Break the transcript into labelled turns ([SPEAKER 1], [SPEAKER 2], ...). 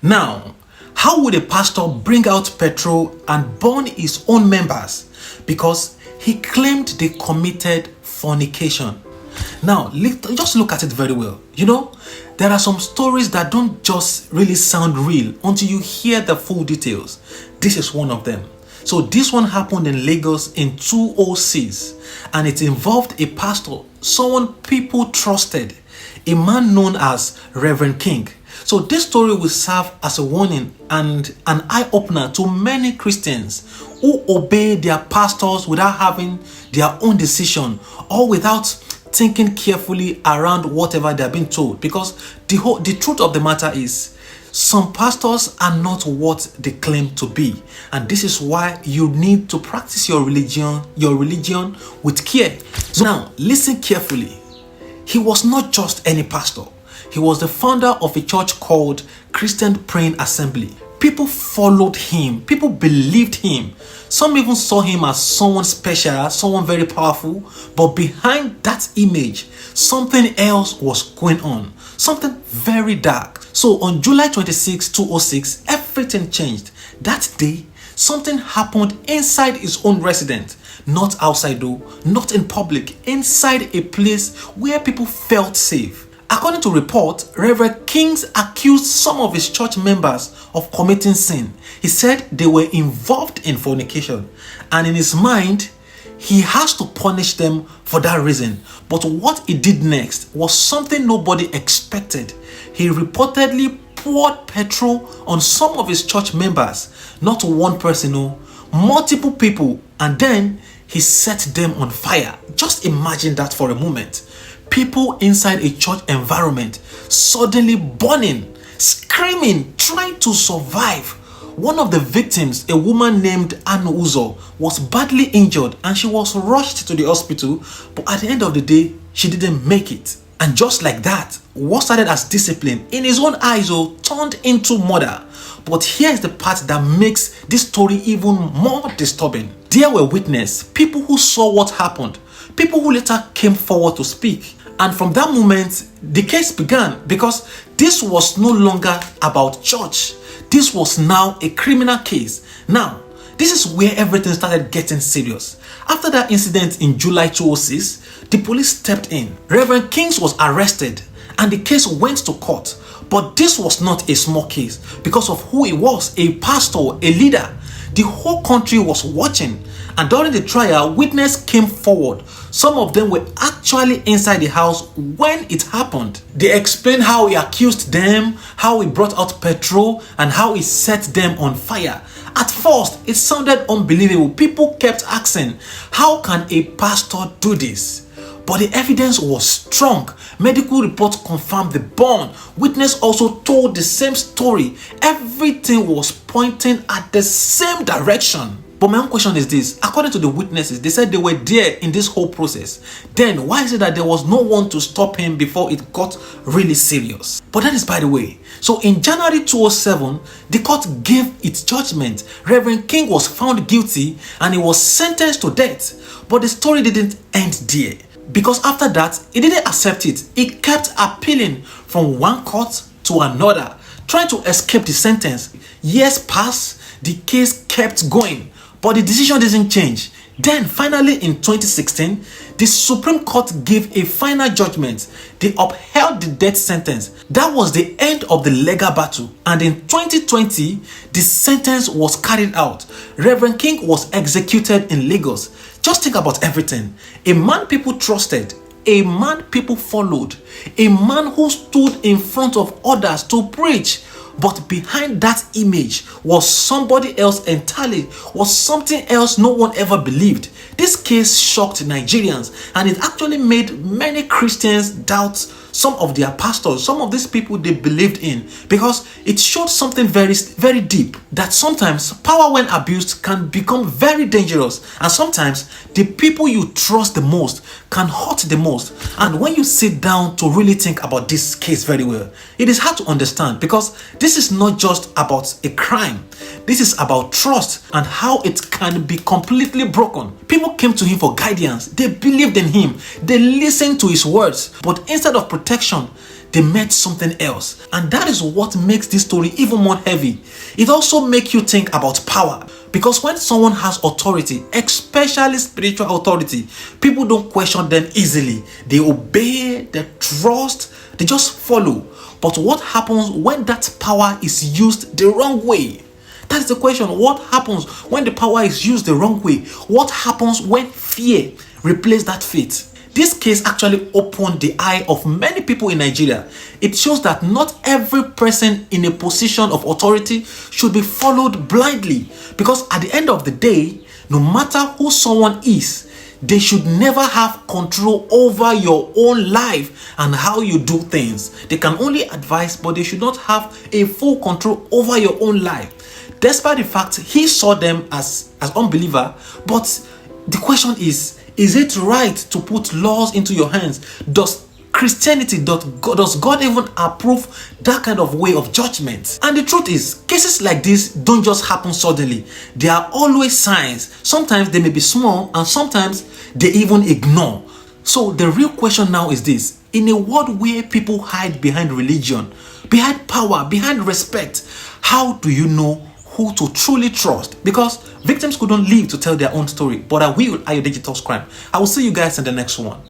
[SPEAKER 1] Now, how would a pastor bring out petrol and burn his own members? Because he claimed they committed fornication. Now, just look at it very well. There are some stories that don't just really sound real until you hear the full details. This is one of them. So this one happened in Lagos in 2006, and it involved a pastor, someone people trusted, a man known as Reverend King. So this story will serve as a warning and an eye-opener to many Christians who obey their pastors without having their own decision or without thinking carefully around whatever they're being told. Because the truth of the matter is, some pastors are not what they claim to be, and this is why you need to practice your religion with care. So now, listen carefully. He was not just any pastor. He was the founder of a church called Christian Praying Assembly. People followed him. People believed him. Some even saw him as someone special, someone very powerful. But behind that image, something else was going on. Something very dark. So on July 26, 2006, everything changed. That day, something happened inside his own residence. Not outside though, not in public, inside a place where people felt safe. According to report, Reverend King accused some of his church members of committing sin. He said they were involved in fornication, and in his mind, he has to punish them for that reason. But what he did next was something nobody expected. He reportedly poured petrol on some of his church members, not one person, no, multiple people, and then he set them on fire. Just imagine that for a moment. People inside a church environment suddenly burning, screaming, trying to survive. One of the victims, a woman named Uzoh, was badly injured and she was rushed to the hospital, but at the end of the day, she didn't make it. And just like that, what started as discipline in his own eyes turned into murder. But here's the part that makes this story even more disturbing. There were witnesses, people who saw what happened, people who later came forward to speak. And from that moment, the case began, because this was no longer about church. This was now a criminal case. Now, this is where everything started getting serious. After that incident in July 2006, the police stepped in. Reverend King was arrested and the case went to court. But this was not a small case because of who he was, a pastor, a leader. The whole country was watching, and during the trial, witnesses came forward. Some of them were actually inside the house when it happened. They explained how he accused them, how he brought out petrol, and how he set them on fire. At first, it sounded unbelievable. People kept asking, how can a pastor do this? But the evidence was strong. Medical reports confirmed the burn. Witnesses also told the same story. Everything was pointing at the same direction. But my own question is this: according to the witnesses, they said they were there in this whole process. Then why is it that there was no one to stop him before it got really serious? But that is by the way. So in January 2007, the court gave its judgment. Reverend King was found guilty and he was sentenced to death. But the story didn't end there, because after that, he didn't accept it. He kept appealing from one court to another, trying to escape the sentence. Years passed, the case kept going, but the decision didn't change. Then finally in 2016, the Supreme Court gave a final judgment. They upheld the death sentence. That was the end of the legal battle. And in 2020, the sentence was carried out. Reverend King was executed in Lagos. Just think about everything. A man people trusted, a man people followed, a man who stood in front of others to preach. But behind that image was somebody else entirely, was something else no one ever believed. This case shocked Nigerians, and it actually made many Christians doubt some of their pastors, some of these people they believed in, because it showed something very, very deep, that sometimes power when abused can become very dangerous, and sometimes the people you trust the most can hurt the most. And when you sit down to really think about this case very well, it is hard to understand, because this is not just about a crime. This is about trust and how it can be completely broken. People came to him for guidance. They believed in him. They listened to his words. But instead of protection, they met something else. And that is what makes this story even more heavy. It also makes you think about power. Because when someone has authority, especially spiritual authority, people don't question them easily. They obey, they trust, they just follow. But what happens when that power is used the wrong way? That's the question. What happens when the power is used the wrong way? What happens when fear replaces that faith? This case actually opened the eye of many people in Nigeria. It shows that not every person in a position of authority should be followed blindly. Because at the end of the day, no matter who someone is, they should never have control over your own life and how you do things. They can only advise, but they should not have a full control over your own life. Despite the fact he saw them as unbeliever, but the question is it right to put laws into your hands? Does Christianity, does God even approve that kind of way of judgment? And the truth is, cases like this don't just happen suddenly. There are always signs. Sometimes they may be small and sometimes they even ignore. So the real question now is this: in a world where people hide behind religion, behind power, behind respect, how do you know who to truly trust? Because victims couldn't live to tell their own story. But I will, Ayodeji Talks Crime. I will see you guys in the next one.